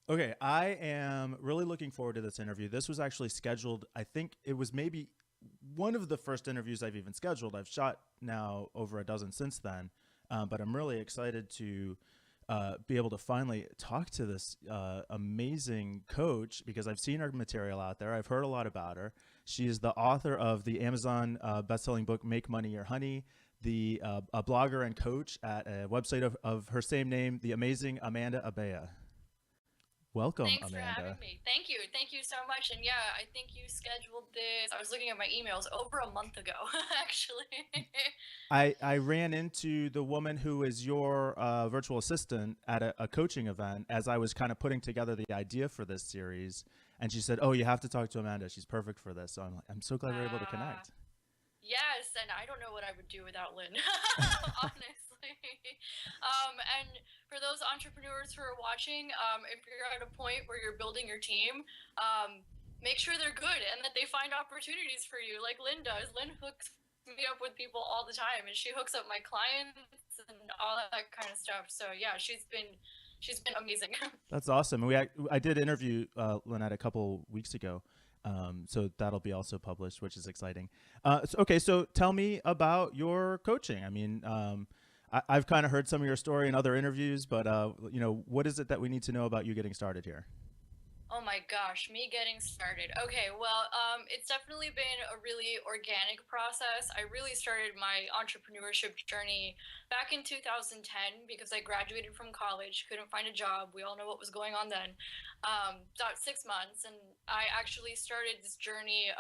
Okay, I am really looking forward to this interview. This was actually scheduled, I think it was maybe one of the first interviews I've even scheduled. I've shot now over a dozen since then, but I'm really excited to be able to finally talk to this amazing coach because I've seen her material out there. I've heard a lot about her. She is the author of the Amazon best-selling book "Make Money Your Honey," the a blogger and coach at a website of her same name, the amazing Amanda Abella. Welcome, Thanks for having Amanda. me. Thank you. Thank you so much. And yeah, I think you scheduled this. I was looking at my emails over a month ago, actually. I ran into the woman who is your virtual assistant at a coaching event as I was kind of putting together the idea for this series, and she said, "Oh, you have to talk to Amanda. She's perfect for this." So I'm so glad we're able to uh, connect. yes, and I don't know what I would do without Lynn, honestly. And for those entrepreneurs who are watching, if you're at a point where you're building your team, make sure they're good and that they find opportunities for you, like Lynn does. Lynn hooks me up with people all the time, and she hooks up my clients and all that kind of stuff. So yeah, she's been amazing. That's awesome. I did interview Lynette a couple weeks ago, so that'll be also published, which is exciting. Okay, so tell me about your coaching. I mean, I've kind of heard some of your story in other interviews, but what is it that we need to know about you getting started here? Oh my gosh, me getting started. Okay, well, it's definitely been a really organic process. I really started my entrepreneurship journey back in 2010 because I graduated from college, couldn't find a job. We all know what was going on then. About 6 months, and I actually started this journey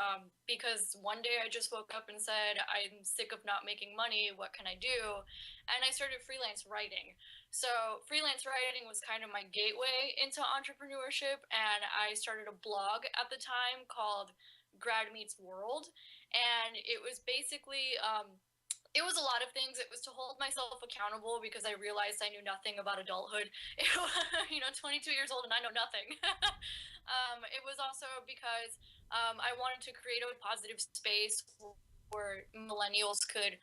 because one day I just woke up and said, I'm sick of not making money. What can I do? And I started freelance writing. So freelance writing was kind of my gateway into entrepreneurship, and I started a blog at the time called Grad Meets World, and it was basically it was a lot of things. It was to hold myself accountable because I realized I knew nothing about adulthood. 22 years old and I know nothing. It was also because I wanted to create a positive space where millennials could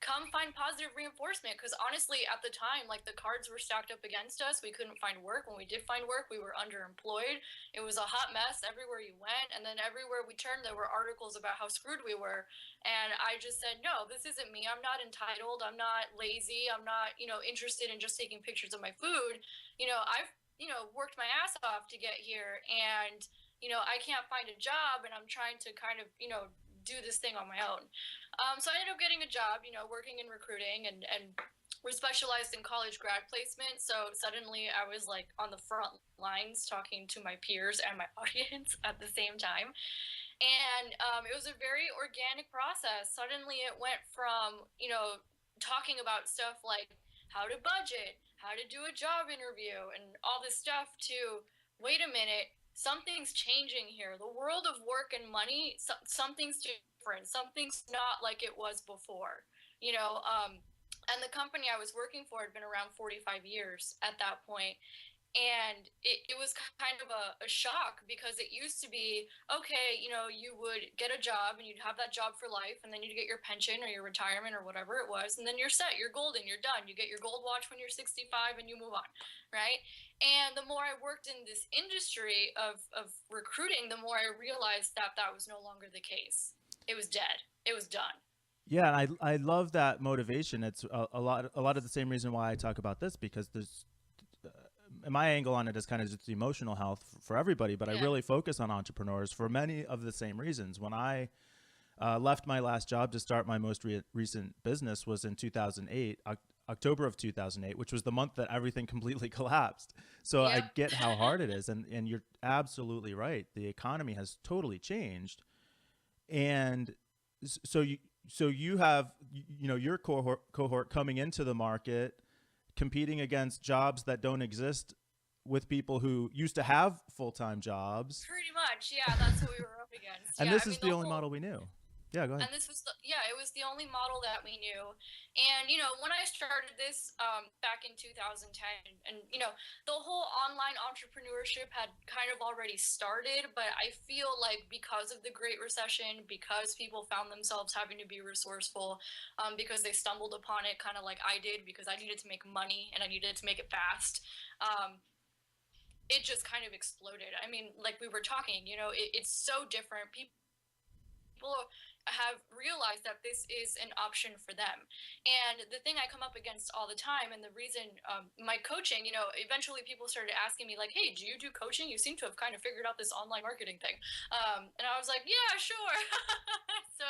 come find positive reinforcement. Because honestly, at the time, like the cards were stacked up against us. We couldn't find work. When we did find work, we were underemployed. It was a hot mess everywhere you went. And then everywhere we turned, there were articles about how screwed we were. And I just said, no, this isn't me. I'm not entitled. I'm not lazy. I'm not, interested in just taking pictures of my food. I've, worked my ass off to get here, and, I can't find a job, and I'm trying to kind of, do this thing on my own. So I ended up getting a job, working in recruiting, and we're specialized in college grad placement. So suddenly I was like on the front lines talking to my peers and my audience at the same time. And it was a very organic process. Suddenly it went from, talking about stuff like how to budget, how to do a job interview, and all this stuff to wait a minute, something's changing here. The world of work and money, something's different. Something's not like it was before, you know. And the company I was working for had been around 45 years at that point, and it was kind of a shock because it used to be okay, you would get a job and you'd have that job for life, and then you'd get your pension or your retirement or whatever it was, and then you're set, you're golden, you're done, you get your gold watch when you're 65 and you move on, right? And the more I worked in this industry of recruiting, the more I realized that that was no longer the case. It was dead, it was done. Yeah, and I love that motivation. It's a lot of the same reason why I talk about this because there's my angle on it is kind of just emotional health for everybody, but I Yeah. really focus on entrepreneurs for many of the same reasons. When I left my last job to start my most recent business was in 2008, October of 2008, which was the month that everything completely collapsed. So I Yep. get how hard it is, and you're absolutely right. The economy has totally changed, and so you have your cohort coming into the market competing against jobs that don't exist with people who used to have full-time jobs, Pretty much, yeah, that's what we were up against. and Yeah, this I is mean the the only whole model we knew. Yeah, go ahead. and this was yeah, it was the only model that we knew. And when I started this back in 2010, and the whole online entrepreneurship had kind of already started, but I feel like because of the Great Recession, because people found themselves having to be resourceful, because they stumbled upon it kind of like I did, because I needed to make money and I needed to make it fast. um, it just kind of exploded. I mean, like we were talking, you know, it's so different. People have realized that this is an option for them. And the thing I come up against all the time, and the reason my coaching, you know, eventually people started asking me, like, hey, do you do coaching? You seem to have kind of figured out this online marketing thing. And I was like, yeah, sure. So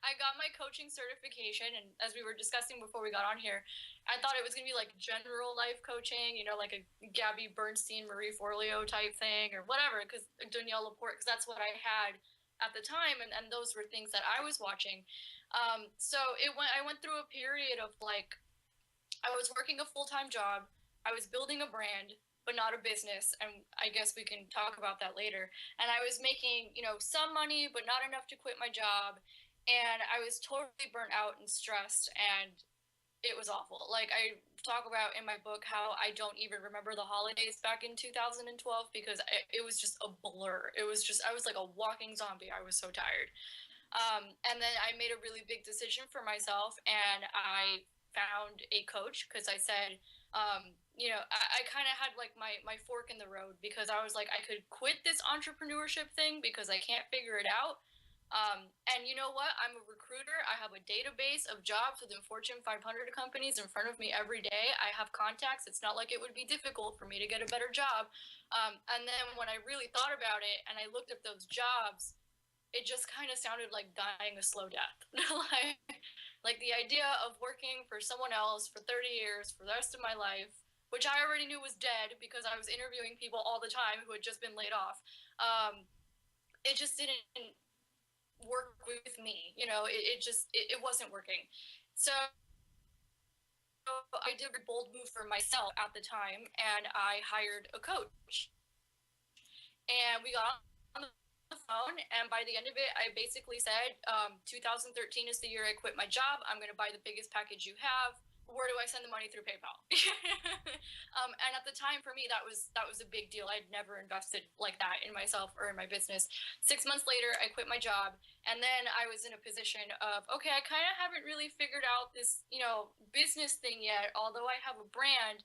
I got my coaching certification. And as we were discussing before we got on here, I thought it was going to be like general life coaching, you know, like a Gabby Bernstein, Marie Forleo type thing or whatever, because Danielle Laporte, because that's what I had at the time, and those were things that I was watching. So I went through a period of like I was working a full-time job, I was building a brand but not a business, and I guess we can talk about that later. And I was making, you know, some money but not enough to quit my job, and I was totally burnt out and stressed, and it was awful. Like I talk about in my book how I don't even remember the holidays back in 2012 because it was just a blur. It was just I was like a walking zombie. I was so tired. And then I made a really big decision for myself, and I found a coach because I said, you know, I kind of had like my fork in the road because I was like, I could quit this entrepreneurship thing because I can't figure it out. And you know what? I'm a recruiter. I have a database of jobs within Fortune 500 companies in front of me every day. I have contacts. It's not like it would be difficult for me to get a better job. And then when I really thought about it and I looked at those jobs, it just kind of sounded like dying a slow death. Like the idea of working for someone else for 30 years for the rest of my life, which I already knew was dead because I was interviewing people all the time who had just been laid off. It just didn't work with me. You know, it wasn't working. So I did a bold move for myself at the time, and I hired a coach. And we got on the phone, and by the end of it, I basically said, 2013 is the year I quit my job. I'm going to buy the biggest package you have. Where do I send the money? Through PayPal? And at the time, for me, that was a big deal. I'd never invested like that in myself or in my business. 6 months later, I quit my job, and then I was in a position of, okay, I kind of haven't really figured out this, you know, business thing yet. Although I have a brand,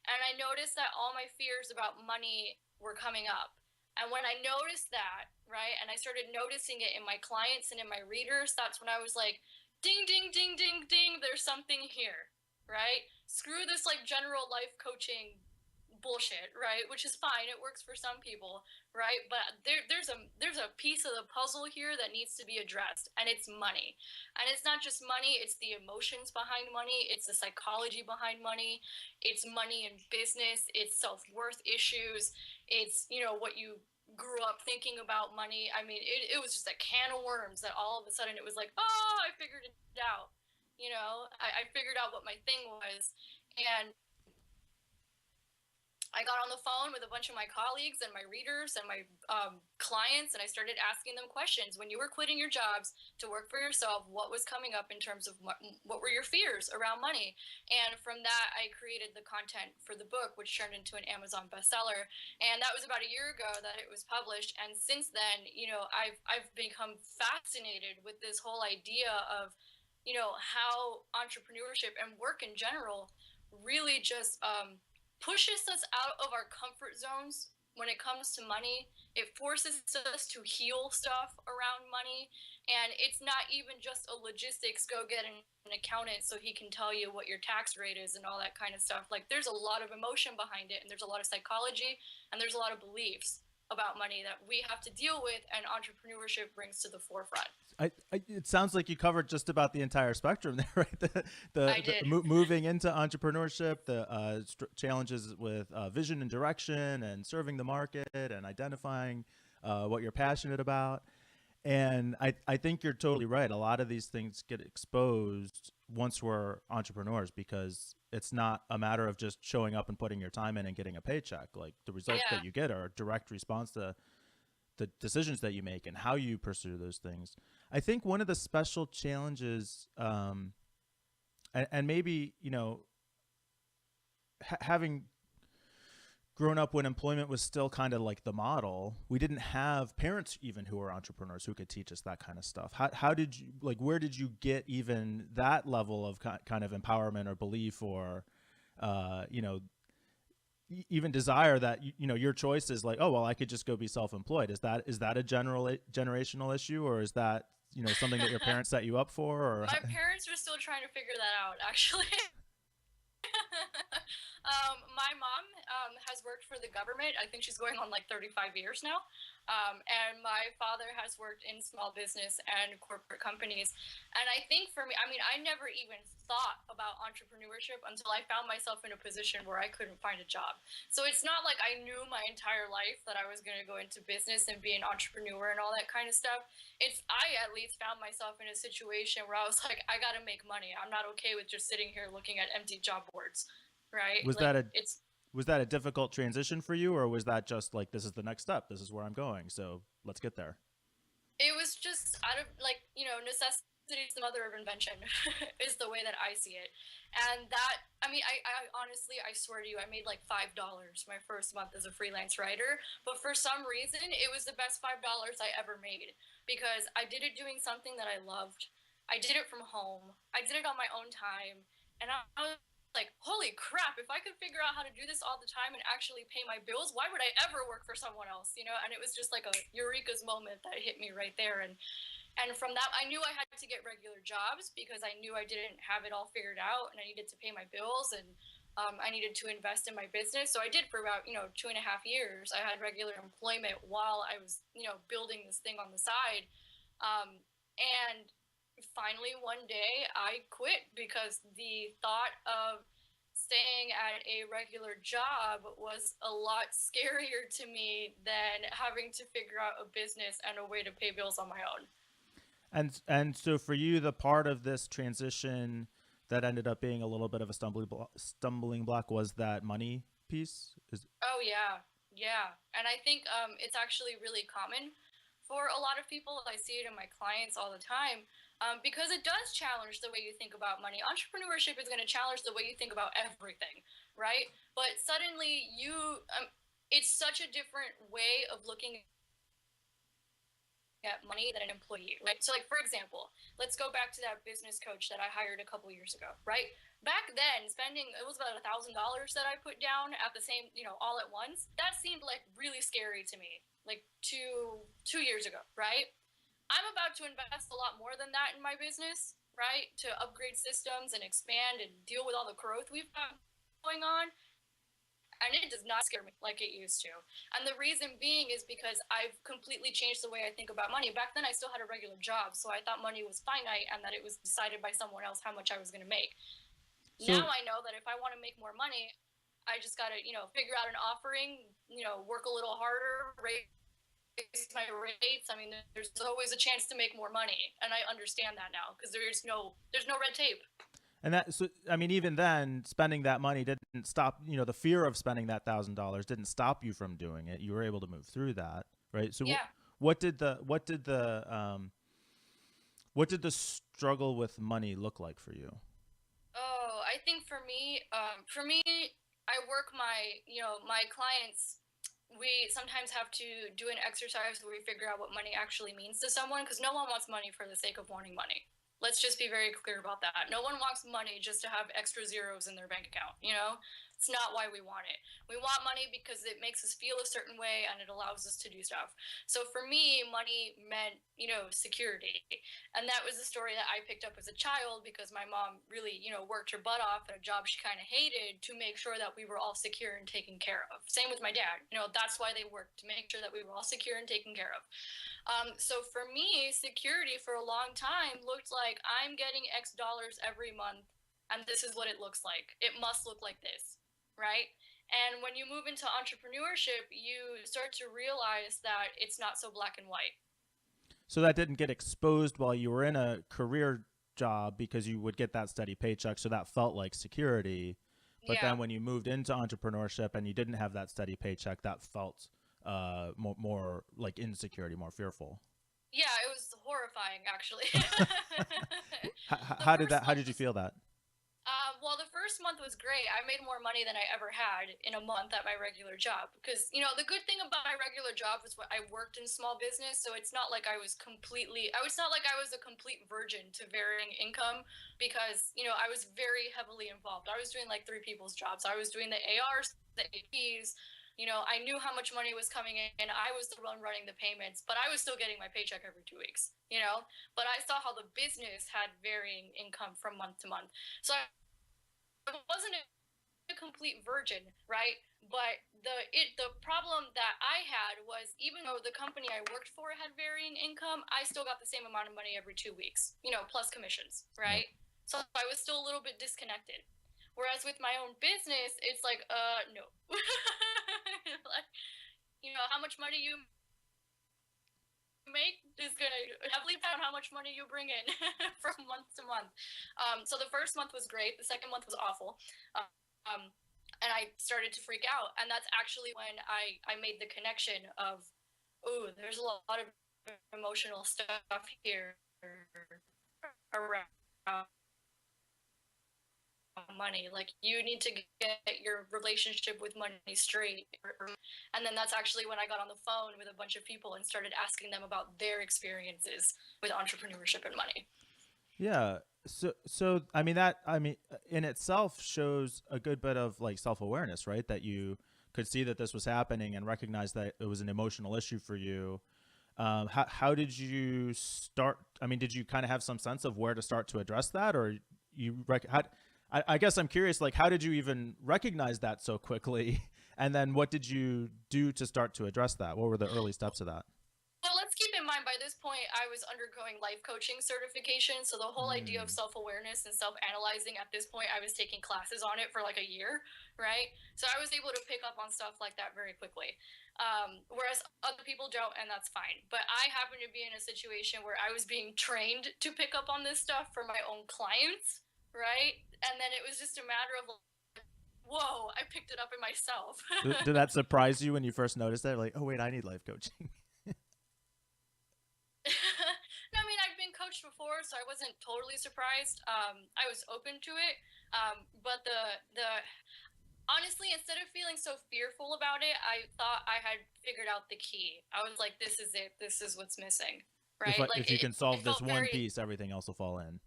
and I noticed that all my fears about money were coming up. And when I noticed that, right, and I started noticing it in my clients and in my readers, that's when I was like, ding, ding, ding, ding, ding, there's something here, right? Screw this like general life coaching bullshit, right? Which is fine. It works for some people, right? But there's a piece of the puzzle here that needs to be addressed, and it's money. And it's not just money, it's the emotions behind money, it's the psychology behind money, it's money in business, it's self-worth issues, it's, you know, what you grew up thinking about money. I mean, it was just a can of worms that all of a sudden it was like, oh, I figured it out. You know, I figured out what my thing was. And I got on the phone with a bunch of my colleagues and my readers and my clients, and I started asking them questions. When you were quitting your jobs to work for yourself, what was coming up in terms of what were your fears around money? And from that, I created the content for the book, which turned into an Amazon bestseller. And that was about a year ago that it was published. And since then, you know, I've become fascinated with this whole idea of, you know, how entrepreneurship and work in general really just pushes us out of our comfort zones when it comes to money. It forces us to heal stuff around money. And it's not even just a logistics, go get an accountant so he can tell you what your tax rate is and all that kind of stuff. Like there's a lot of emotion behind it, and there's a lot of psychology, and there's a lot of beliefs about money that we have to deal with, and entrepreneurship brings to the forefront. It sounds like you covered just about the entire spectrum there, right? I did. Moving into entrepreneurship, the challenges with vision and direction, and serving the market, and identifying what you're passionate about. And I think you're totally right. A lot of these things get exposed once we're entrepreneurs because it's not a matter of just showing up and putting your time in and getting a paycheck. Like the results Yeah. that you get are a direct response to the decisions that you make and how you pursue those things. I think one of the special challenges, and maybe, you know, having grown up when employment was still kind of like the model, we didn't have parents even who were entrepreneurs who could teach us that kind of stuff. How did you, like, where did you get even that level of kind of empowerment or belief or, you know, even desire that your choice is like, oh well, I could just go be self-employed. Is that a generational issue, or is that something that your parents set you up for, or My parents are still trying to figure that out, actually. My mom has worked for the government. I think she's going on like 35 years now. And my father has worked in small business and corporate companies. And I think for me, I mean, I never even thought about entrepreneurship until I found myself in a position where I couldn't find a job. So it's not like I knew my entire life that I was going to go into business and be an entrepreneur and all that kind of stuff. I at least found myself in a situation where I was like, I got to make money. I'm not okay with just sitting here looking at empty job boards, right? was that Like a was that a difficult transition for you, or was that just like, this is the next step, this is where I'm going, so let's get there? it was just out of like, necessity is the mother of invention is the way that I see it. And that, I mean, I honestly, I swear to you, I made like $5 my first month as a freelance writer. But for some reason, it was the best $5 I ever made because I did it doing something that I loved. I did it from home. I did it on my own time. And I was like, holy crap, if I could figure out how to do this all the time and actually pay my bills, why would I ever work for someone else? And it was just like a eureka's moment that hit me right there. And from that, I knew I had to get regular jobs because I knew I didn't have it all figured out and I needed to pay my bills and I needed to invest in my business. So I did for about, 2.5 years. I had regular employment while I was, building this thing on the side. And finally, one day I quit because the thought of staying at a regular job was a lot scarier to me than having to figure out a business and a way to pay bills on my own. And so for you, the part of this transition that ended up being a little bit of a stumbling block was that money piece. Is Oh yeah, yeah. And I think it's actually really common for a lot of people. I see it in my clients all the time because it does challenge the way you think about money. Entrepreneurship is going to challenge the way you think about everything, right? But suddenly it's such a different way of looking at money than an employee, right? So, like, for example, let's go back to that business coach that I hired a couple years ago, right? Back then, spending it was about $1,000 that I put down at the same, all at once. That seemed like really scary to me, like two years ago, right? I'm about to invest a lot more than that in my business, right? To upgrade systems and expand and deal with all the growth we've got going on, and it does not scare me like it used to. And the reason being is because I've completely changed the way I think about money. Back then, I still had a regular job, so I thought money was finite and that it was decided by someone else how much I was going to make. Now so I know that if I want to make more money, I just got to, figure out an offering, work a little harder, raise my rates. I mean, there's always a chance to make more money, and I understand that now because there's no red tape. and that so I mean, even then, spending that money didn't stop. The fear of spending that $1,000 didn't stop you from doing it. You were able to move through that, right? So Yeah. what did the struggle with money look like for you? Oh, I think for me, I work my clients. We sometimes have to do an exercise where we figure out what money actually means to someone because no one wants money for the sake of wanting money. Let's just be very clear about that. No one wants money just to have extra zeros in their bank account. It's not why we want it. We want money because it makes us feel a certain way and it allows us to do stuff. So for me, money meant, security. And that was the story that I picked up as a child because my mom really, worked her butt off at a job she kind of hated to make sure that we were all secure and taken care of. Same with my dad. That's why they worked, to make sure that we were all secure and taken care of. So for me, security for a long time looked like I'm getting X dollars every month, and this is what it looks like. It must look like this, right? And when you move into entrepreneurship, you start to realize that it's not so black and white. So that didn't get exposed while you were in a career job because you would get that steady paycheck, so that felt like security. But then Yeah. when you moved into entrepreneurship and you didn't have that steady paycheck, that felt more like insecurity, more fearful. Yeah, it was horrifying actually. how, The how did first that? How month did you was feel that? Well, the first month was great. I made more money than I ever had in a month at my regular job because, the good thing about my regular job was I worked in small business, so it's not like I was not like I was a complete virgin to varying income because, I was very heavily involved. I was doing like three people's jobs. I was doing the ARs, the APs. I knew how much money was coming in. I was the one running the payments, but I was still getting my paycheck every 2 weeks, But I saw how the business had varying income from month to month. So I wasn't a complete virgin, right? But the problem that I had was even though the company I worked for had varying income, I still got the same amount of money every 2 weeks, plus commissions, Yep. right? So I was still a little bit disconnected. Whereas with my own business, it's like, no. Like, how much money you make is going to heavily depend on how much money you bring in from month to month. So the first month was great. The second month was awful. And I started to freak out. And that's actually when I made the connection of, oh, there's a lot of emotional stuff here around money. Like, you need to get your relationship with money straight. And then that's actually when I got on the phone with a bunch of people and started asking them about their experiences with entrepreneurship and money. Yeah. So I mean in itself shows a good bit of like self-awareness, right? That you could see that this was happening and recognize that it was an emotional issue for you. How did you start? I mean, did you kind of have some sense of where to start to address that, or I guess I'm curious, like, how did you even recognize that so quickly? And then what did you do to start to address that? What were the early steps of that? Well, let's keep in mind by this point, I was undergoing life coaching certification. So the whole idea of Mm. self awareness and self analyzing at this point, I was taking classes on it for like a year, right? So I was able to pick up on stuff like that very quickly. Whereas other people don't, and that's fine. But I happened to be in a situation where I was being trained to pick up on this stuff for my own clients, right? And then it was just a matter of like, whoa, I picked it up in myself. Did that surprise you when you first noticed that? Like, oh wait, I need life coaching. No, I mean, I've been coached before, so I wasn't totally surprised. I was open to it, but the honestly, instead of feeling so fearful about it, I thought I had figured out the key. I was like, this is it. This is what's missing, right? Like If you can it solve this felt one very. piece, everything else will fall in.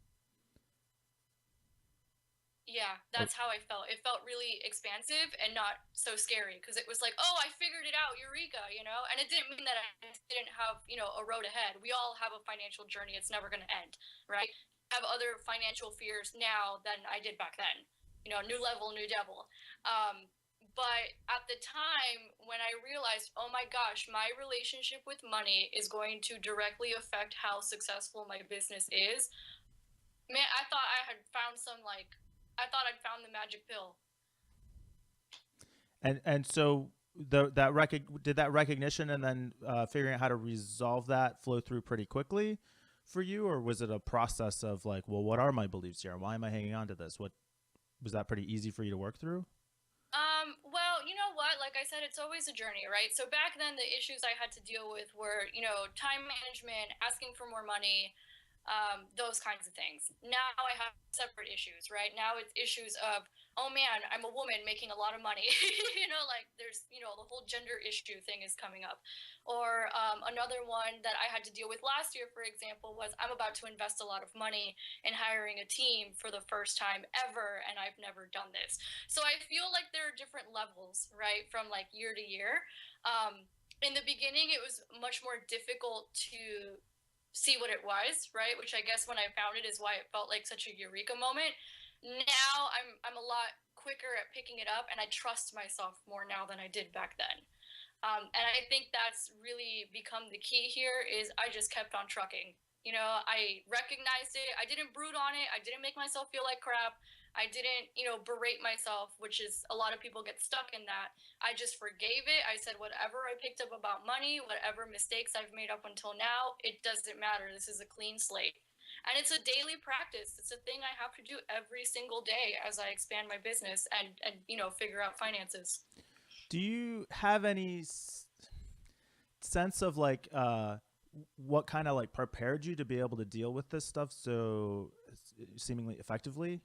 Yeah, Oh, that's how I felt. It felt really expansive and not so scary because it was like, oh, I figured it out, eureka. And it didn't mean that I didn't have, a road ahead. We all have a financial journey. It's never going to end, right? I have other financial fears now than I did back then. New level, new devil. But at the time when I realized, oh my gosh, my relationship with money is going to directly affect how successful my business is, man, I thought I had found I thought I'd found the magic pill. and so did that recognition and then figuring out how to resolve that flow through pretty quickly for you, or was it a process of like, well, what are my beliefs here? Why am I hanging on to this? What was that pretty easy for you to work through? Well, you know what? Like I said, it's always a journey, right? So back then, the issues I had to deal with were, time management, asking for more money, those kinds of things. Now I have separate issues, right? Now it's issues of, oh man, I'm a woman making a lot of money. Like there's, the whole gender issue thing is coming up. Or another one that I had to deal with last year, for example, was I'm about to invest a lot of money in hiring a team for the first time ever, and I've never done this. So I feel like there are different levels, right, from like year to year. In the beginning, it was much more difficult to see what it was, right? Which I guess when I found it is why it felt like such a eureka moment. Now I'm a lot quicker at picking it up, and I trust myself more now than I did back then. And I think that's really become the key here is I just kept on trucking. I recognized it. I didn't brood on it. I didn't make myself feel like crap. I didn't, berate myself, which is a lot of people get stuck in that. I just forgave it. I said, whatever I picked up about money, whatever mistakes I've made up until now, it doesn't matter. This is a clean slate. And it's a daily practice. It's a thing I have to do every single day as I expand my business and figure out finances. Do you have any sense of like what kind of like prepared you to be able to deal with this stuff so seemingly effectively?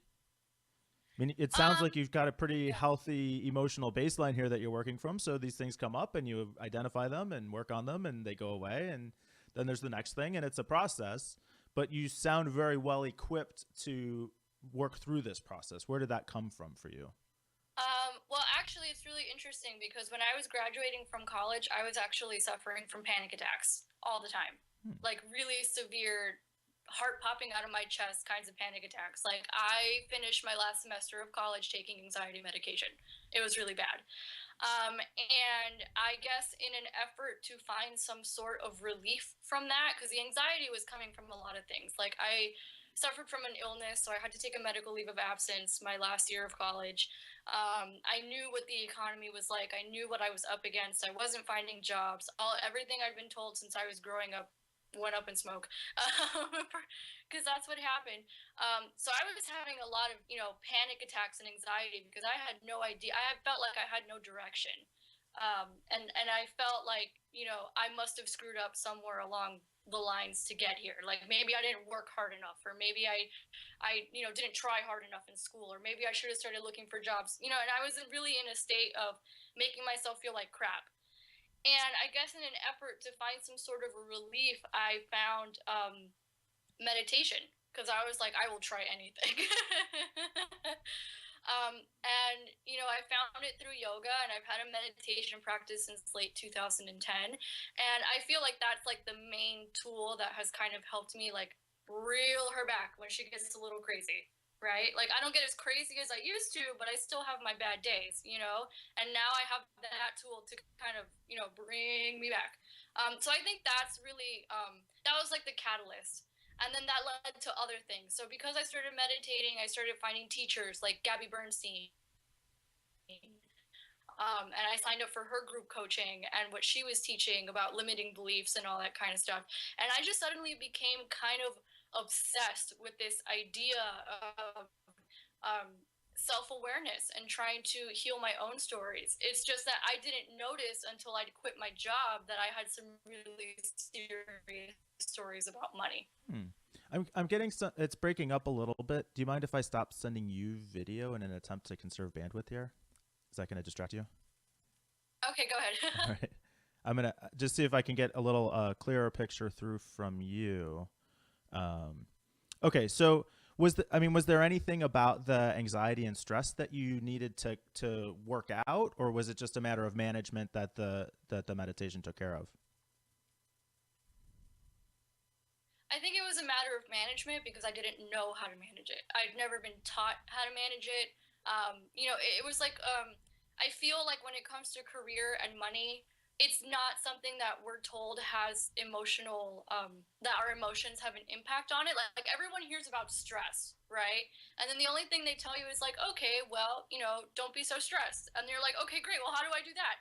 I mean, it sounds like Um, you've got a pretty yeah. healthy emotional baseline here that you're working from. So these things come up and you identify them and work on them and they go away. And then there's the next thing and it's a process. But you sound very well equipped to work through this process. Where did that come from for you? Well, actually, it's really interesting because when I was graduating from college, I was actually suffering from panic attacks all the time, Hmm. like really severe, heart popping out of my chest kinds of panic attacks. Like, I finished my last semester of college taking anxiety medication. It was really bad. And I guess in an effort to find some sort of relief from that, because the anxiety was coming from a lot of things. Like, I suffered from an illness, so I had to take a medical leave of absence my last year of college. I knew what the economy was like. I knew what I was up against. I wasn't finding jobs. Everything I'd been told since I was growing up went up in smoke, because that's what happened. So I was having a lot of panic attacks and anxiety because I had no idea. I felt like I had no direction, and I felt like I must have screwed up somewhere along the lines to get here. Like maybe I didn't work hard enough, or maybe I didn't try hard enough in school, or maybe I should have started looking for jobs. And I was really in a state of making myself feel like crap. And I guess in an effort to find some sort of a relief, I found meditation because I was like, I will try anything. And I found it through yoga, and I've had a meditation practice since late 2010. And I feel like that's like the main tool that has kind of helped me like reel her back when she gets a little crazy. Right? Like I don't get as crazy as I used to, but I still have my bad days. And now I have that tool to kind of bring me back. So I think that's really that was like the catalyst, and then that led to other things. So because I started meditating, I started finding teachers like Gabby Bernstein, and I signed up for her group coaching and what she was teaching about limiting beliefs and all that kind of stuff. And I just suddenly became kind of obsessed with this idea of um, self awareness and trying to heal my own stories. It's just that I didn't notice until I'd quit my job that I had some really serious stories about money. Hmm. I'm getting some, it's breaking up a little bit. Do you mind if I stop sending you video in an attempt to conserve bandwidth here? Is that going to distract you? Okay, go All ahead. right. I'm going to just see if I can get a little clearer picture through from you. Um, okay, so was there anything about the anxiety and stress that you needed to work out, or was it just a matter of management that the meditation took care of? I think it was a matter of management because I didn't know how to manage it. I'd never been taught how to manage it. It was like I feel like when it comes to career and money, it's not something that we're told has emotional that our emotions have an impact on it. Like everyone hears about stress, right? And then the only thing they tell you is like, okay, well, don't be so stressed. And you're like, okay, great. Well, how do I do that?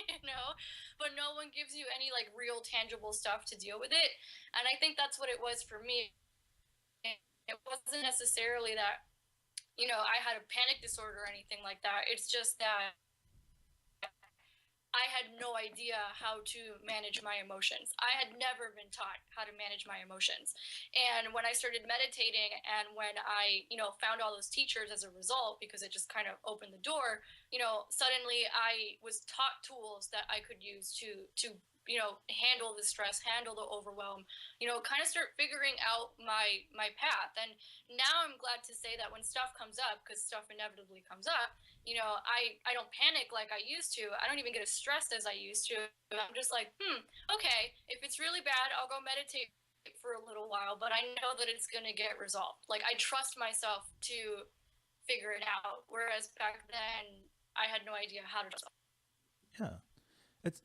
you know, but no one gives you any like real tangible stuff to deal with it. And I think that's what it was for me. It wasn't necessarily that I had a panic disorder or anything like that. It's just that I had no idea how to manage my emotions. I had never been taught how to manage my emotions. And when I started meditating and when I found all those teachers as a result, because it just kind of opened the door, suddenly I was taught tools that I could use to handle the stress, handle the overwhelm, kind of start figuring out my path. And now I'm glad to say that when stuff comes up, because stuff inevitably comes up, I don't panic like I used to. I don't even get as stressed as I used to. I'm just like, okay, if it's really bad, I'll go meditate for a little while, but I know that it's going to get resolved. Like I trust myself to figure it out. Whereas back then, I had no idea how to do it. Yeah. It's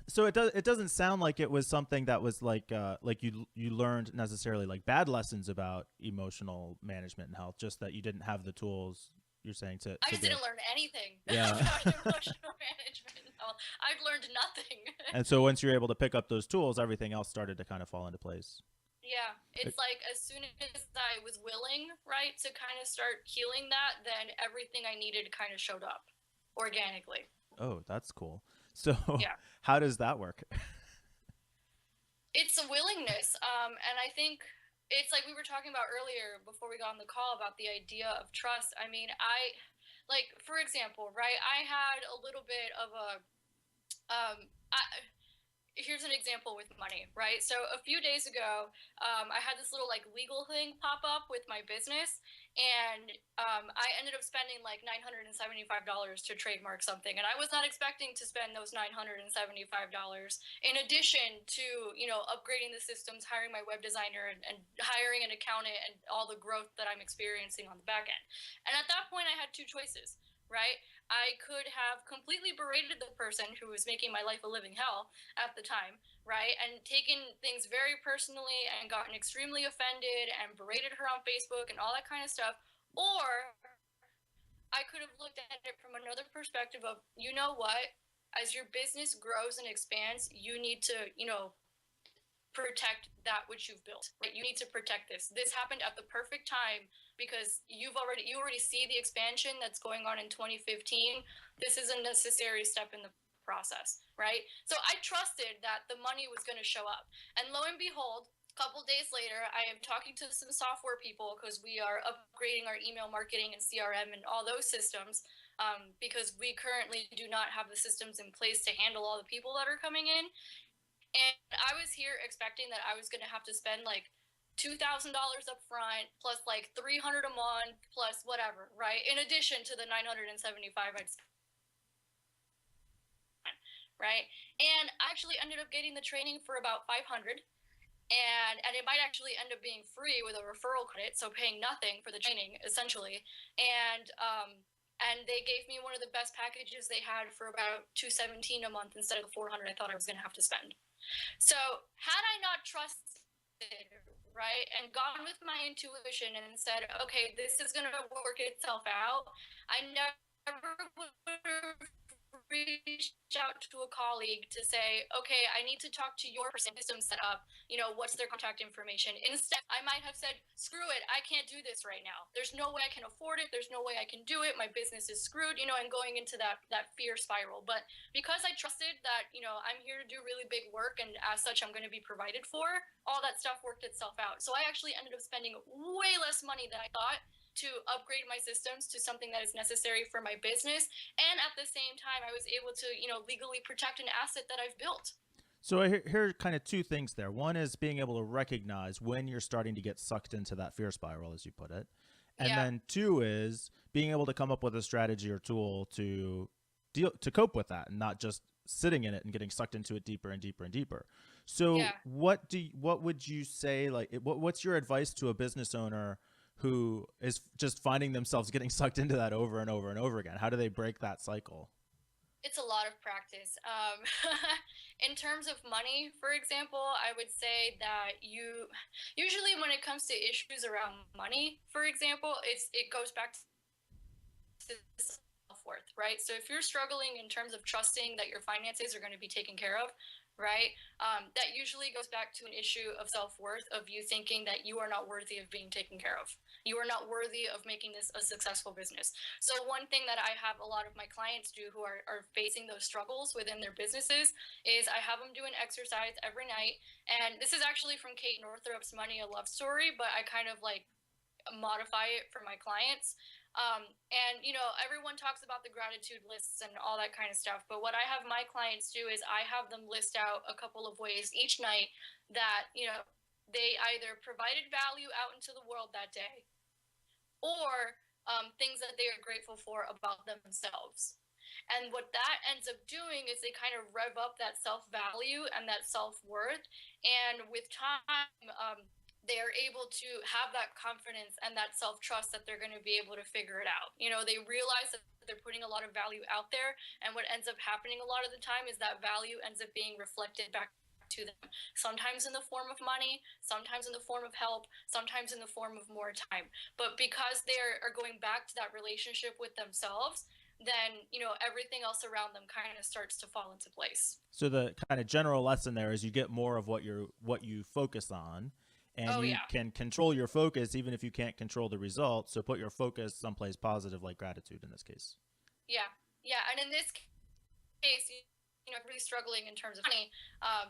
so it doesn't sound like it was something that was like you learned necessarily like bad lessons about emotional management and health, just that you didn't have the tools you're saying I to just be able. didn't learn anything Yeah. about emotional management. No, I've learned nothing. And so once you're able to pick up those tools, everything else started to kind of fall into place. Yeah, It- it's like as soon as I was willing, right, to kind of start healing that, then everything I needed kind of showed up organically. oh, that's cool. So Yeah. how does that work? It's a willingness. And I think it's like we were talking about earlier before we got on the call about the idea of trust. I mean, like, for example, right? I had a little bit of a, I, here's an example with money, right? So a few days ago, I had this little like legal thing pop up with my business, and I ended up spending like $975 to trademark something, and I was not expecting to spend those $975 in addition to upgrading the systems, hiring my web designer, and hiring an accountant, and all the growth that I'm experiencing on the back end. And at that point, I had two choices, right? I could have completely berated the person who was making my life a living hell at the time, right? And taken things very personally and gotten extremely offended and berated her on Facebook and all that kind of stuff. Or I could have looked at it from another perspective of, you know what? As your business grows and expands, you need to, protect that which you've built, right? You need to protect this. This happened at the perfect time because you already see the expansion that's going on in 2015. This is a necessary step in the process, right? So I trusted that the money was going to show up. And lo and behold, a couple days later, I am talking to some software people because we are upgrading our email marketing and CRM and all those systems, because we currently do not have the systems in place to handle all the people that are coming in. And I was here expecting that I was going to have to spend like $2,000 up front plus like 300 a month plus whatever, right? In addition to the 975 I'd spent, right? And I actually ended up getting the training for about 500, and it might actually end up being free with a referral credit, so paying nothing for the training essentially. And they gave me one of the best packages they had for about 217 a month instead of the 400 I thought I was going to have to spend. So had I not trusted, right, and gone with my intuition and said, okay, this is going to work itself out, I never would have reached out to a colleague to say, okay, I need to talk to your person, system set up, what's their contact information. Instead, I might have said, screw it, I can't do this right now. There's no way I can afford it. There's no way I can do it. My business is screwed, and going into that fear spiral. But because I trusted that, I'm here to do really big work, and as such, I'm going to be provided for, all that stuff worked itself out. So I actually ended up spending way less money than I thought to upgrade my systems to something that is necessary for my business. And at the same time, I was able to, legally protect an asset that I've built. So I hear kind of two things there. One is being able to recognize when you're starting to get sucked into that fear spiral, as you put it. And Yeah. then two is being able to come up with a strategy or tool to cope with that and not just sitting in it and getting sucked into it deeper and deeper and deeper. So Yeah. what would you say, like, what's your advice to a business owner who is just finding themselves getting sucked into that over and over and over again? How do they break that cycle? It's a lot of practice. In terms of money, for example, I would say that usually when it comes to issues around money, for example, it goes back to self-worth, right? So if you're struggling in terms of trusting that your finances are going to be taken care of, right, that usually goes back to an issue of self-worth, of you thinking that you are not worthy of being taken care of. You are not worthy of making this a successful business. So one thing that I have a lot of my clients do who are facing those struggles within their businesses is I have them do an exercise every night. And this is actually from Kate Northrup's Money, a Love Story, but I kind of like modify it for my clients. And everyone talks about the gratitude lists and all that kind of stuff, but what I have my clients do is I have them list out a couple of ways each night that they either provided value out into the world that day, or things that they are grateful for about themselves. And what that ends up doing is they kind of rev up that self value and that self worth. And with time, they are able to have that confidence and that self trust that they're going to be able to figure it out. They realize that they're putting a lot of value out there. And what ends up happening a lot of the time is that value ends up being reflected back to them, sometimes in the form of money, sometimes in the form of help, sometimes in the form of more time. But because they are going back to that relationship with themselves, then everything else around them kind of starts to fall into place. So the kind of general lesson there is you get more of what you focus on, and Oh you yeah. can control your focus even if you can't control the results. So put your focus someplace positive, like gratitude in this case. Yeah. Yeah. And in this case, really struggling in terms of money,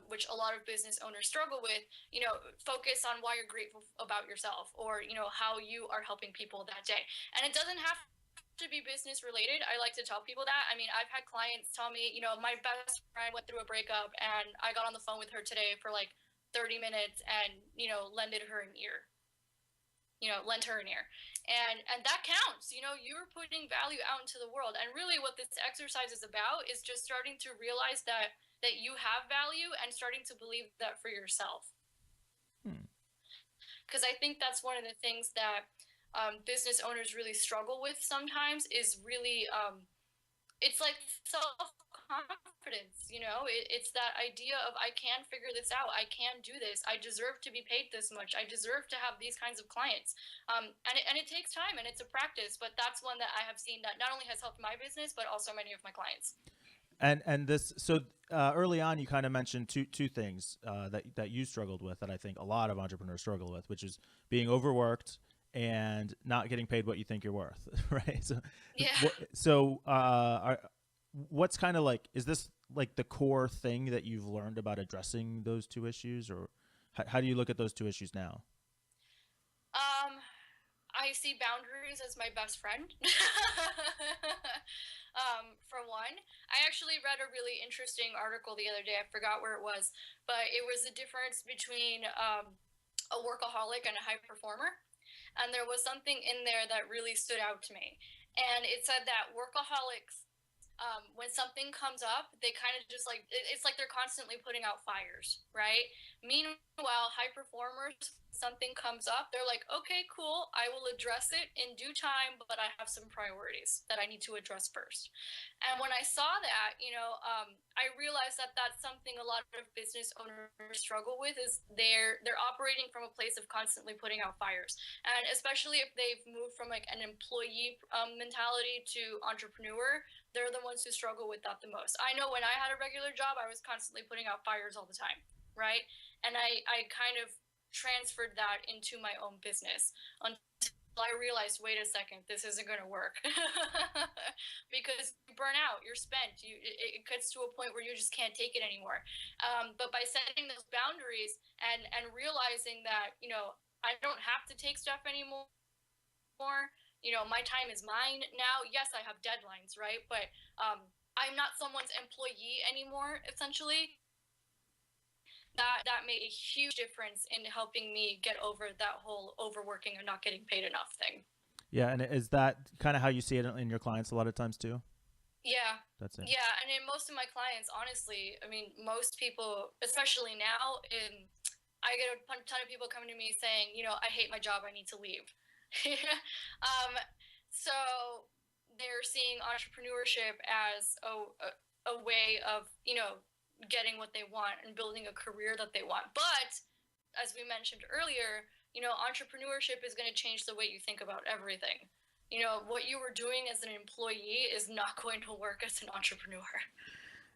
which a lot of business owners struggle with, focus on why you're grateful about yourself, or, how you are helping people that day. And it doesn't have to be business related. I like to tell people that. I mean, I've had clients tell me, my best friend went through a breakup and I got on the phone with her today for like 30 minutes and, lended her an ear. Lent her an ear. And that counts. You're putting value out into the world. And really what this exercise is about is just starting to realize that you have value and starting to believe that for yourself. Because I think that's one of the things that business owners really struggle with sometimes, is really it's like self-confidence. It's that idea of, I can figure this out, I can do this, I deserve to be paid this much, I deserve to have these kinds of clients. And it takes time and it's a practice, but that's one that I have seen that not only has helped my business but also many of my clients. And this, so early on, you kind of mentioned two things that you struggled with, that I think a lot of entrepreneurs struggle with, which is being overworked and not getting paid what you think you're worth, right? So, Yeah. what's kind of like, is this like the core thing that you've learned about addressing those two issues, or how do you look at those two issues now? I see boundaries as my best friend. For one, I actually read a really interesting article the other day. I forgot where it was, but it was the difference between a workaholic and a high performer. And there was something in there that really stood out to me. And it said that workaholics, when something comes up, they kind of just like, it's like they're constantly putting out fires, right? Meanwhile, high performers, something comes up, they're like, okay, cool, I will address it in due time, but I have some priorities that I need to address first. And when I saw that, I realized that that's something a lot of business owners struggle with, is they're operating from a place of constantly putting out fires. And especially if they've moved from like an employee mentality to entrepreneur, they're the ones who struggle with that the most. I know when I had a regular job, I was constantly putting out fires all the time, right? And I kind of transferred that into my own business until I realized, wait a second, this isn't going to work. Because you burn out, you're spent, it gets to a point where you just can't take it anymore. But by setting those boundaries and realizing that, I don't have to take stuff anymore. My time is mine now. Yes, I have deadlines, right? But I'm not someone's employee anymore, essentially. That made a huge difference in helping me get over that whole overworking and not getting paid enough thing. Yeah, and is that kind of how you see it in your clients a lot of times too? Yeah. That's it. Yeah, and in most of my clients, honestly, I mean, most people, especially now, I get a ton of people coming to me saying, I hate my job, I need to leave. So they're seeing entrepreneurship as a way of, getting what they want and building a career that they want. But as we mentioned earlier, entrepreneurship is going to change the way you think about everything. What you were doing as an employee is not going to work as an entrepreneur.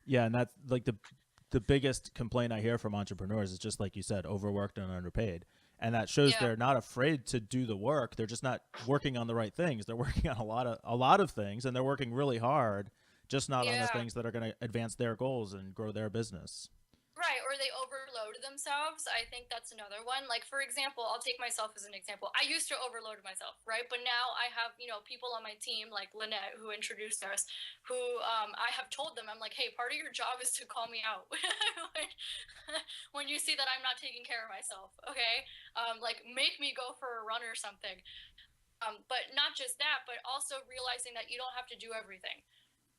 Yeah, and that's like the biggest complaint I hear from entrepreneurs is just like you said, overworked and underpaid. And that shows Yeah. they're not afraid to do the work. They're just not working on the right things. They're working on a lot of things, and they're working really hard, just not on the Yeah. things that are going to advance their goals and grow their business. Right, or they overload themselves. I think that's another one. Like, for example, I'll take myself as an example. I used to overload myself, right? But now I have, people on my team like Lynette, who introduced us, who I have told them, I'm like, hey, part of your job is to call me out when, when you see that I'm not taking care of myself, okay? Like, make me go for a run or something. But not just that, but also realizing that you don't have to do everything,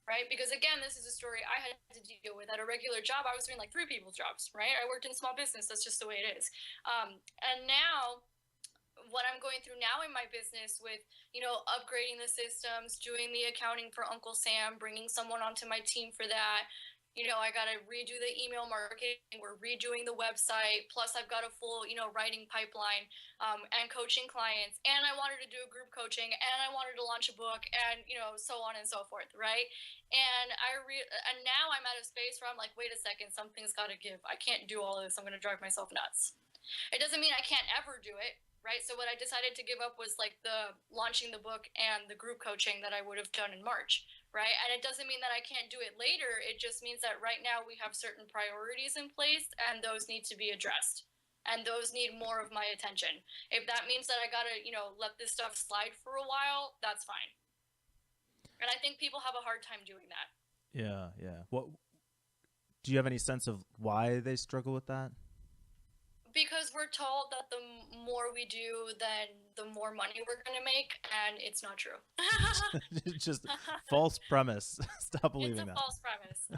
right? Because again, this is a story I had to deal with at a regular job. I was doing like three people's jobs, right? I worked in small business. That's just the way it is. And now, what I'm going through now in my business with, upgrading the systems, doing the accounting for Uncle Sam, bringing someone onto my team for that. I got to redo the email marketing. We're redoing the website. Plus, I've got a full, writing pipeline, and coaching clients. And I wanted to do a group coaching, and I wanted to launch a book, and so on and so forth, right? And now I'm at a space where I'm like, wait a second, something's got to give. I can't do all of this. I'm going to drive myself nuts. It doesn't mean I can't ever do it, right? So what I decided to give up was like the launching the book and the group coaching that I would have done in March, right? And it doesn't mean that I can't do it later. It just means that right now we have certain priorities in place and those need to be addressed. And those need more of my attention. If that means that I gotta, let this stuff slide for a while, that's fine. And I think people have a hard time doing that. Yeah, yeah. What do you have any sense of why they struggle with that? Because we're told that the more we do, then the more money we're going to make, and it's not true. Just false premise. Stop It's believing a that. false premise.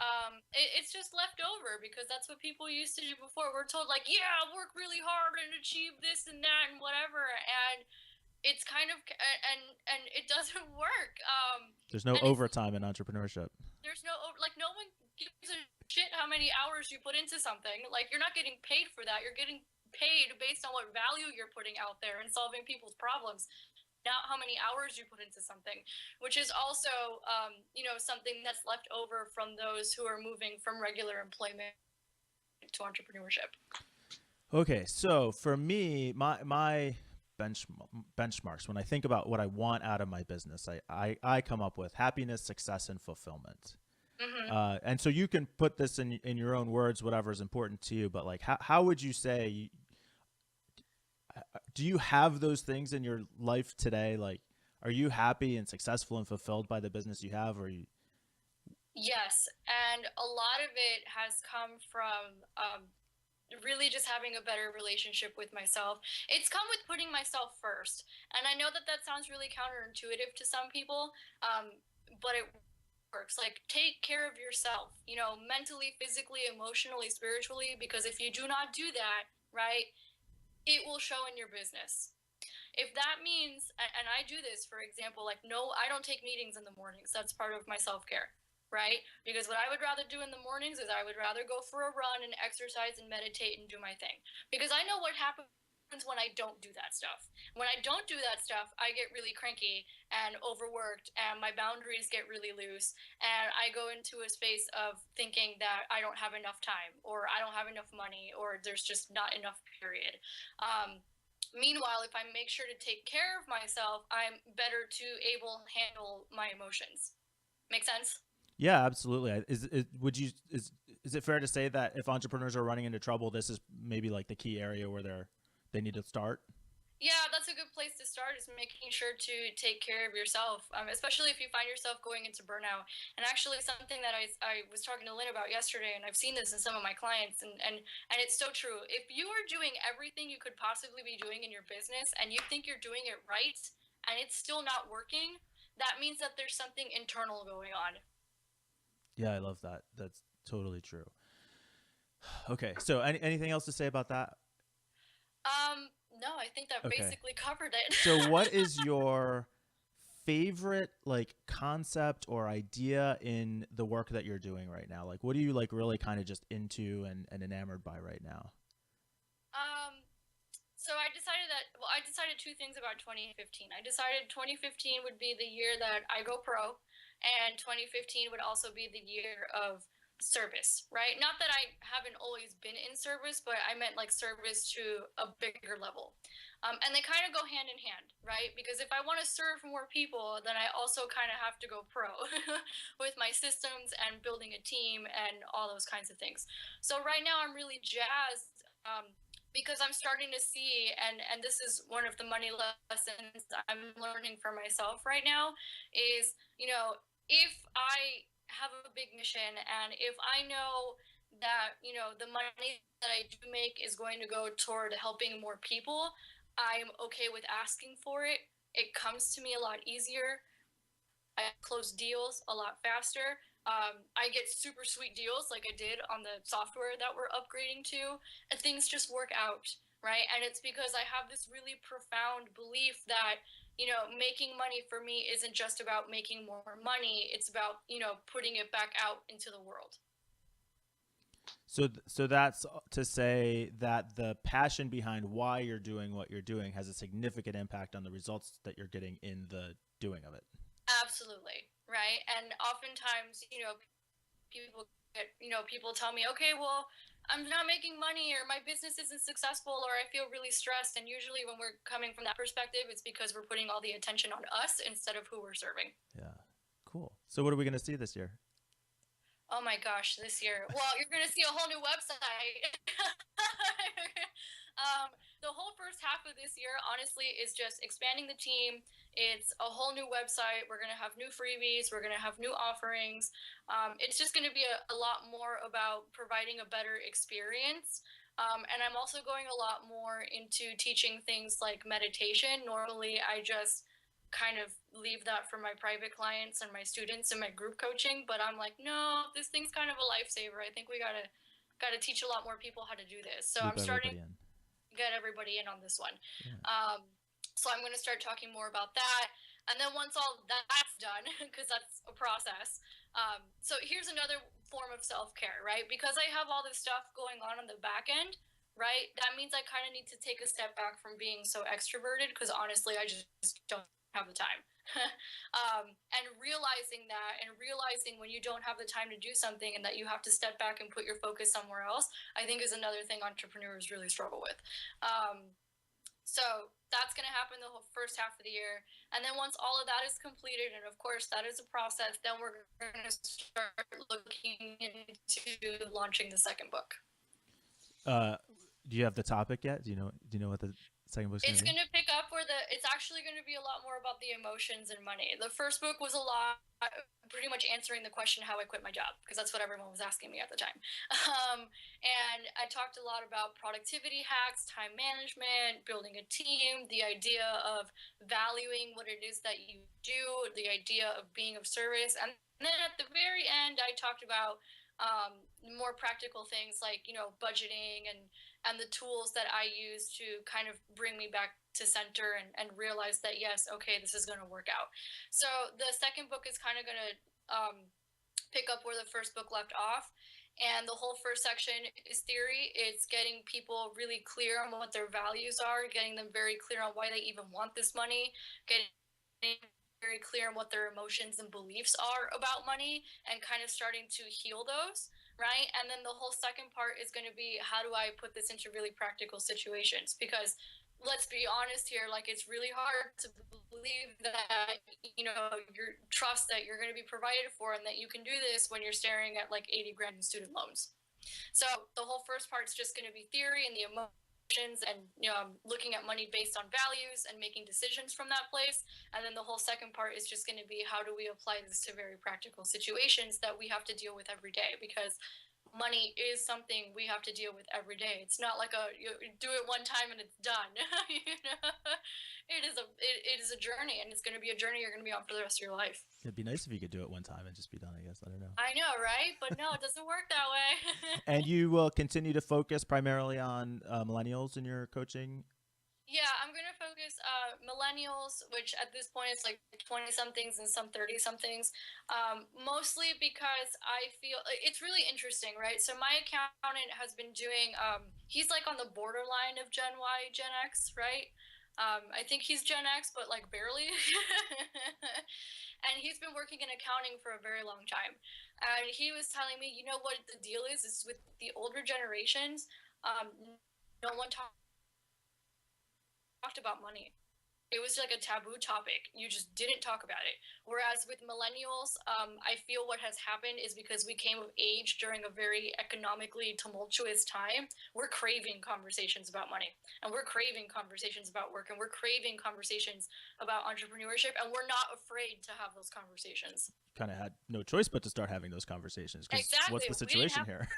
It's just left over because that's what people used to do before. We're told like, yeah, work really hard and achieve this and that and whatever, and it's kind of and it doesn't work. There's no And it's overtime in entrepreneurship. there's no like no one gives a shit how many hours you put into something. Like you're not getting paid for that. You're getting paid based on what value you're putting out there and solving people's problems, not how many hours you put into something, which is also, something that's left over from those who are moving from regular employment to entrepreneurship. Okay, so for me, my benchmarks when I think about what I want out of my business, I come up with happiness, success, and fulfillment. Mm-hmm. And so you can put this in your own words, whatever is important to you. But like, how would you say? Do you have those things in your life today? Like, are you happy and successful and fulfilled by the business you have, or you? Yes, and a lot of it has come from really just having a better relationship with myself. It's come with putting myself first. And I know that that sounds really counterintuitive to some people, but it works. Like, take care of yourself, mentally, physically, emotionally, spiritually, because if you do not do that, right, it will show in your business. If that means, and I do this, for example, like, no, I don't take meetings in the mornings. That's part of my self care, right? Because what I would rather do in the mornings is I would rather go for a run and exercise and meditate and do my thing. Because I know what happens when I don't do that stuff. When I don't do that stuff, I get really cranky and overworked, and my boundaries get really loose. And I go into a space of thinking that I don't have enough time, or I don't have enough money, or there's just not enough, period. Meanwhile, if I make sure to take care of myself, I'm better to able handle my emotions. Make sense? Yeah, absolutely. Is it fair to say that if entrepreneurs are running into trouble, this is maybe like the key area where they need to start? Yeah, that's a good place to start is making sure to take care of yourself, especially if you find yourself going into burnout. And actually, something that I was talking to Lynn about yesterday, and I've seen this in some of my clients, and it's so true. If you are doing everything you could possibly be doing in your business and you think you're doing it right and it's still not working, that means that there's something internal going on. Yeah, I love that. That's totally true. Okay, so anything else to say about that? No, I think that Okay. basically covered it. So what is your favorite like concept or idea in the work that you're doing right now? Like what are you like really kind of just into and enamored by right now? um, So I decided two things about 2015. I decided 2015 would be the year that I go pro, and 2015 would also be the year of service, right? Not that I haven't always been in service, but I meant like service to a bigger level. And they kind of go hand in hand, right? Because if I want to serve more people, then I also kind of have to go pro with my systems and building a team and all those kinds of things. So right now I'm really jazzed, because I'm starting to see, and this is one of the money lessons I'm learning for myself right now, is if I have a big mission and if I know that the money that I do make is going to go toward helping more people, I'm okay with asking for it. It comes to me a lot easier. I close deals a lot faster. I get super sweet deals like I did on the software that we're upgrading to, and things just work out, right? And it's because I have this really profound belief that, making money for me isn't just about making more money, it's about, putting it back out into the world. So that's to say that the passion behind why you're doing what you're doing has a significant impact on the results that you're getting in the doing of it. Absolutely, right? And oftentimes, people tell me, okay, well, I'm not making money or my business isn't successful or I feel really stressed. And usually when we're coming from that perspective, it's because we're putting all the attention on us instead of who we're serving. Yeah. cool. So what are we going to see this year? Oh my gosh, this year. Well, you're going to see a whole new website. The whole first half of this year, honestly, is just expanding the team. It's a whole new website. We're going to have new freebies. We're going to have new offerings. It's just going to be a lot more about providing a better experience. And I'm also going a lot more into teaching things like meditation. Normally, I just kind of leave that for my private clients and my students and my group coaching, but I'm like, no, this thing's kind of a lifesaver. I think we gotta teach a lot more people how to do this. So Loop I'm starting everybody in. to get everybody in on this one. Yeah. So I'm going to start talking more about that. And then once all that's done, because that's a process. So here's another form of self-care, right? Because I have all this stuff going on the back end, right? That means I kind of need to take a step back from being so extroverted, because honestly, I just don't have the time. And realizing that, and realizing when you don't have the time to do something and that you have to step back and put your focus somewhere else, I think is another thing entrepreneurs really struggle with. So that's going to happen the whole first half of the year. And then once all of that is completed, and of course that is a process, then we're going to start looking into launching the second book. Do you have the topic yet? Do you know what the second book's It's going to pick up where it's actually going to be a lot more about the emotions and money. The first book was a lot, pretty much answering the question how I quit my job, because that's what everyone was asking me at the time. And I talked a lot about productivity hacks, time management, building a team, the idea of valuing what it is that you do, the idea of being of service. And then at the very end, I talked about more practical things like, budgeting and the tools that I use to kind of bring me back to center and realize that, yes, okay, this is going to work out. So the second book is kind of going to pick up where the first book left off. And the whole first section is theory. It's getting people really clear on what their values are, getting them very clear on why they even want this money, getting very clear on what their emotions and beliefs are about money, and kind of starting to heal those. Right. And then the whole second part is going to be, how do I put this into really practical situations? Because let's be honest here, like, it's really hard to believe that, your trust that you're going to be provided for and that you can do this when you're staring at like 80 grand in student loans. So the whole first part is just going to be theory and the emotions, and looking at money based on values and making decisions from that place. And then the whole second part is just going to be, how do we apply this to very practical situations that we have to deal with every day? Because money is something we have to deal with every day. It's not like you do it one time and it's done. It is a journey, and it's going to be a journey you're going to be on for the rest of your life. It'd be nice if you could do it one time and just be done, I guess. I don't know. I know, right? But no, it doesn't work that way. And you will continue to focus primarily on millennials in your coaching? Yeah, I'm going to focus millennials, which at this point is like 20-somethings and some 30-somethings, mostly because I feel it's really interesting, right? So my accountant has been doing, he's like on the borderline of Gen Y, Gen X, right? I think he's Gen X, but like barely. And he's been working in accounting for a very long time. And he was telling me, what the deal is with the older generations, no one talked about money. It was like a taboo topic. You just didn't talk about it. Whereas with millennials, I feel what has happened is because we came of age during a very economically tumultuous time, we're craving conversations about money, and we're craving conversations about work, and we're craving conversations about entrepreneurship, and we're not afraid to have those conversations. Kind of had no choice but to start having those conversations. Exactly. What's the situation here?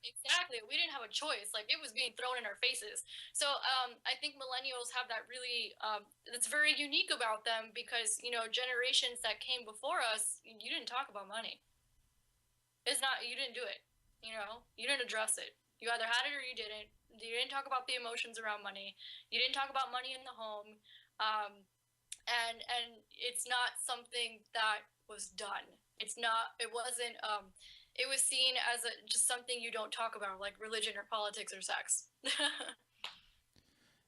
Exactly. We didn't have a choice. Like, it was being thrown in our faces. So I think millennials have that really, that's very unique about them, because, generations that came before us, you didn't talk about money. You didn't do it. You didn't address it. You either had it or you didn't. You didn't talk about the emotions around money. You didn't talk about money in the home. And it's not something that was done. It wasn't, it was seen as just something you don't talk about, like religion or politics or sex.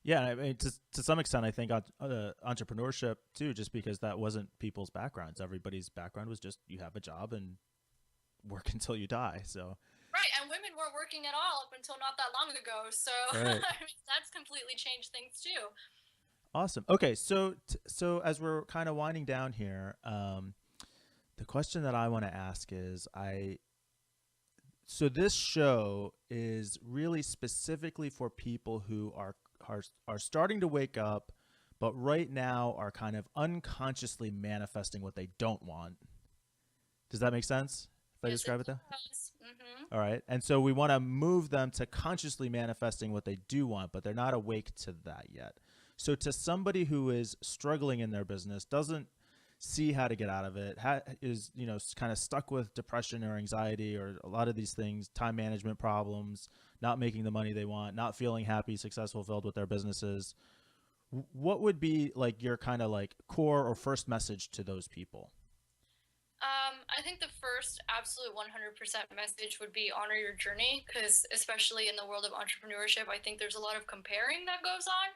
Yeah, I mean, to some extent, I think entrepreneurship too, just because that wasn't people's backgrounds. Everybody's background was just, you have a job and work until you die. So right, and women weren't working at all up until not that long ago. So right. I mean, that's completely changed things too. Awesome. Okay, so as we're kind of winding down here, The question that I want to ask is I so this show is really specifically for people who are starting to wake up but right now are kind of unconsciously manifesting what they don't want. Does that make sense? If I Yes, it describe it that? does. Mm-hmm. All right. And so we want to move them to consciously manifesting what they do want, but they're not awake to that yet. So to somebody who is struggling in their business, doesn't see how to get out of it, is, kind of stuck with depression or anxiety or a lot of these things, time management problems, not making the money they want, not feeling happy, successful, filled with their businesses. What would be like your kind of like core or first message to those people? I think the first absolute 100% message would be honor your journey, because especially in the world of entrepreneurship, I think there's a lot of comparing that goes on.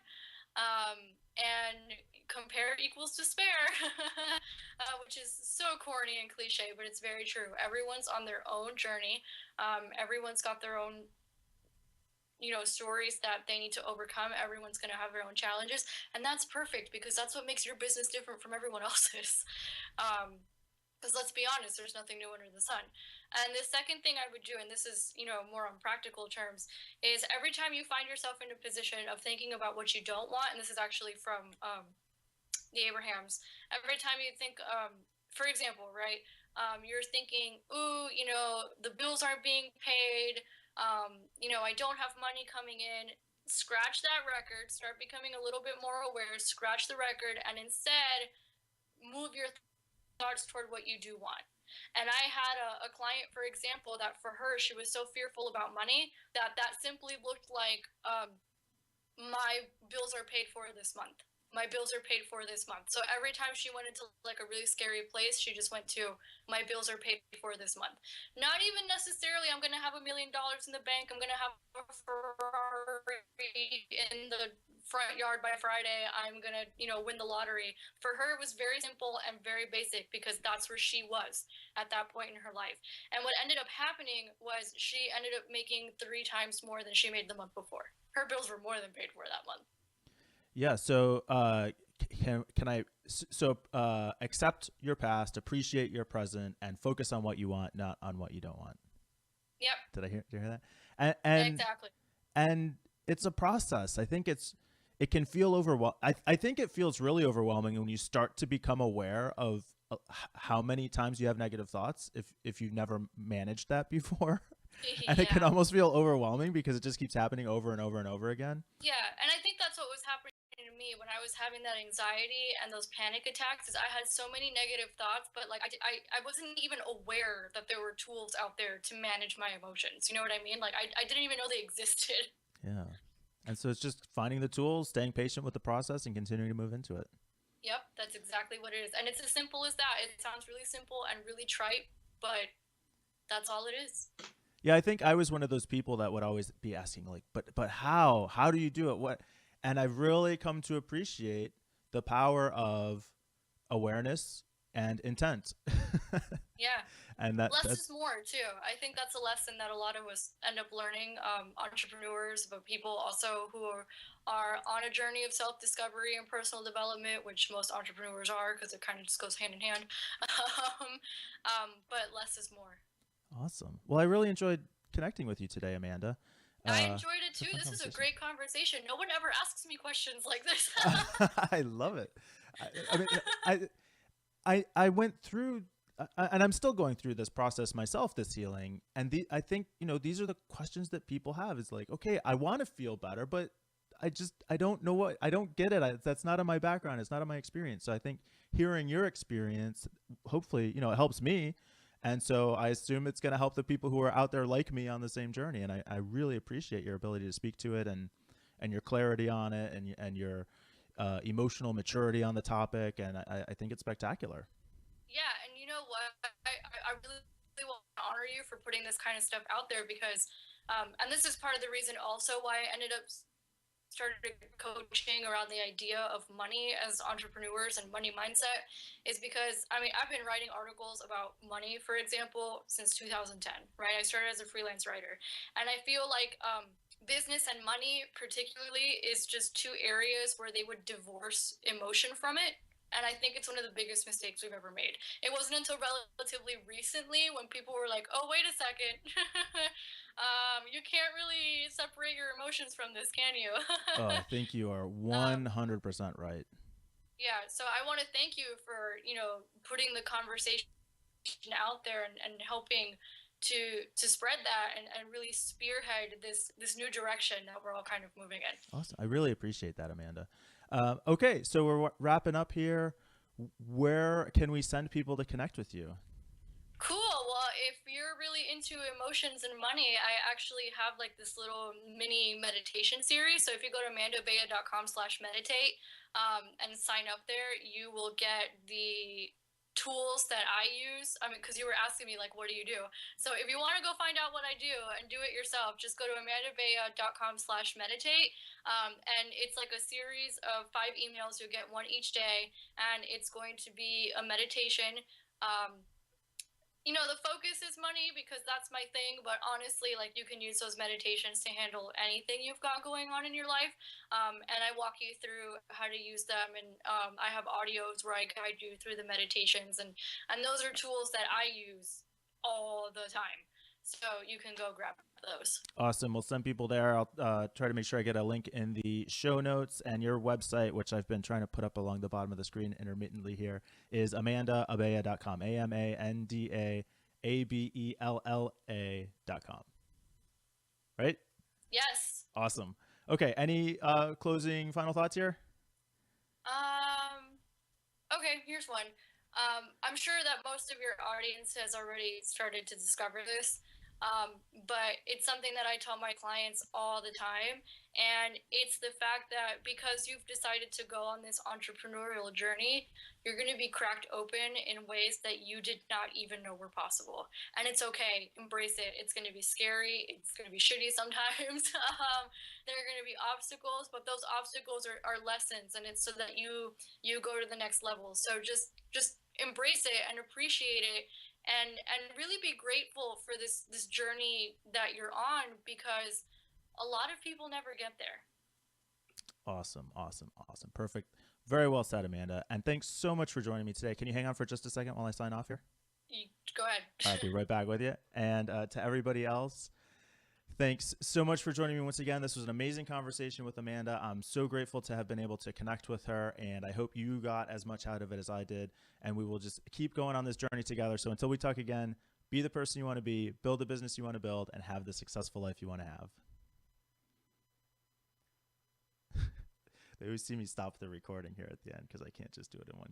And compare equals despair, which is so corny and cliche, but it's very true. Everyone's on their own journey. Everyone's got their own stories that they need to overcome. Everyone's going to have their own challenges, and that's perfect because that's what makes your business different from everyone else's. Because let's be honest, there's nothing new under the sun. And the second thing I would do, and this is more on practical terms, is every time you find yourself in a position of thinking about what you don't want, and this is actually from the Abrahams. Every time you think, for example, right, you're thinking, ooh, the bills aren't being paid. I don't have money coming in. Scratch that record. Start becoming a little bit more aware. Scratch the record, and instead move your thoughts toward what you do want. And I had a client, for example, that for her, she was so fearful about money that simply looked like my bills are paid for this month. My bills are paid for this month. So every time she went into like a really scary place, she just went to my bills are paid for this month. Not even necessarily I'm going to have $1 million in the bank. I'm going to have a Ferrari in the front yard by Friday. I'm going to, win the lottery. For her, it was very simple and very basic because that's where she was at that point in her life. And what ended up happening was she ended up making 3 times more than she made the month before. Her bills were more than paid for that month. Yeah. So, can I accept your past, appreciate your present, and focus on what you want, not on what you don't want. Yep. Did you hear that? And Exactly. and it's a process. I think it can feel overwhelming. I think it feels really overwhelming when you start to become aware of how many times you have negative thoughts if you've never managed that before. And it can Yeah. almost feel overwhelming because it just keeps happening over and over and over again. Yeah, and I think that's what was happening to me when I was having that anxiety and those panic attacks. Is I had so many negative thoughts, but like I wasn't even aware that there were tools out there to manage my emotions. You know what I mean? Like I didn't even know they existed. Yeah. And so it's just finding the tools, staying patient with the process, and continuing to move into it. Yep, that's exactly what it is, and it's as simple as that. It sounds really simple and really trite, but that's all it is. Yeah, I think I was one of those people that would always be asking, like, but how? How do you do it? What? And I've really come to appreciate the power of awareness and intent. Yeah. And Less that's is more too. I think that's a lesson that a lot of us end up learning. Entrepreneurs, but people also who are on a journey of self-discovery and personal development, which most entrepreneurs are, because it kind of just goes hand in hand. um, but less is more. awesome. Well, I really enjoyed connecting with you today, Amanda. I enjoyed it It's a too. fun This is a conversation. great conversation. No one ever asks me questions like this. I love it. I mean, I I went through, and I'm still going through this process myself, this healing. And I think these are the questions that people have. Is like, okay, I want to feel better, but I don't know what I don't get it. That's not in my background. It's not in my experience. So I think hearing your experience, hopefully, it helps me. And so I assume it's going to help the people who are out there like me on the same journey. And I really appreciate your ability to speak to it and your clarity on it and your emotional maturity on the topic. And I think it's spectacular. Yeah, and you know what? I really, really want to honor you for putting this kind of stuff out there because, and this is part of the reason also why I ended up started coaching around the idea of money as entrepreneurs and money mindset is because I mean I've been writing articles about money, for example, since 2010. Right, I started as a freelance writer, and I feel like business and money particularly is just two areas where they would divorce emotion from it. And I think it's one of the biggest mistakes we've ever made. It wasn't until relatively recently when people were like, oh, wait a second. You can't really separate your emotions from this, can you? Oh, I think you are um, 100% right. yeah, so I want to thank you for, putting the conversation out there and helping to spread that and really spearhead this new direction that we're all kind of moving in. Awesome. I really appreciate that, Amanda. Okay, so we're wrapping up here. Where can we send people to connect with you? Cool. Well, if you're really into emotions and money, I actually have like this little mini meditation series. So if you go to amandabea.com/meditate and sign up there, you will get the tools that I use. I mean, because you were asking me, like, what do you do? So if you want to go find out what I do and do it yourself, just go to amandabea.com/meditate. And it's like a series of 5 emails. You'll get one each day, and it's going to be a meditation. Um, the focus is money because that's my thing, but honestly, like, you can use those meditations to handle anything you've got going on in your life. And I walk you through how to use them, and I have audios where I guide you through the meditations, and those are tools that I use all the time. So you can go grab those. Awesome. We'll send people there. I'll try to make sure I get a link in the show notes, and your website, which I've been trying to put up along the bottom of the screen intermittently here, is amandaabella.com. AMANDAABELLA.com. Right? Yes. Awesome. Okay. Any closing final thoughts here? Okay, here's one. I'm sure that most of your audience has already started to discover this, but it's something that I tell my clients all the time. And it's the fact that because you've decided to go on this entrepreneurial journey, you're going to be cracked open in ways that you did not even know were possible. And it's okay. Embrace it. It's going to be scary. It's going to be shitty sometimes. There are going to be obstacles, but those obstacles are lessons, and it's so that you go to the next level. So just embrace it and appreciate it, and really be grateful for this journey that you're on, because a lot of people never get there. Awesome. Awesome. Awesome. Perfect. Very well said, Amanda. And thanks so much for joining me today. Can you hang on for just a second while I sign off here? You go ahead. I'll be right back with you. And to everybody else, thanks so much for joining me once again. This was an amazing conversation with Amanda. I'm so grateful to have been able to connect with her, and I hope you got as much out of it as I did. And we will just keep going on this journey together. So until we talk again, be the person you want to be, build the business you want to build, and have the successful life you want to have. They always see me stop the recording here at the end because I can't just do it in one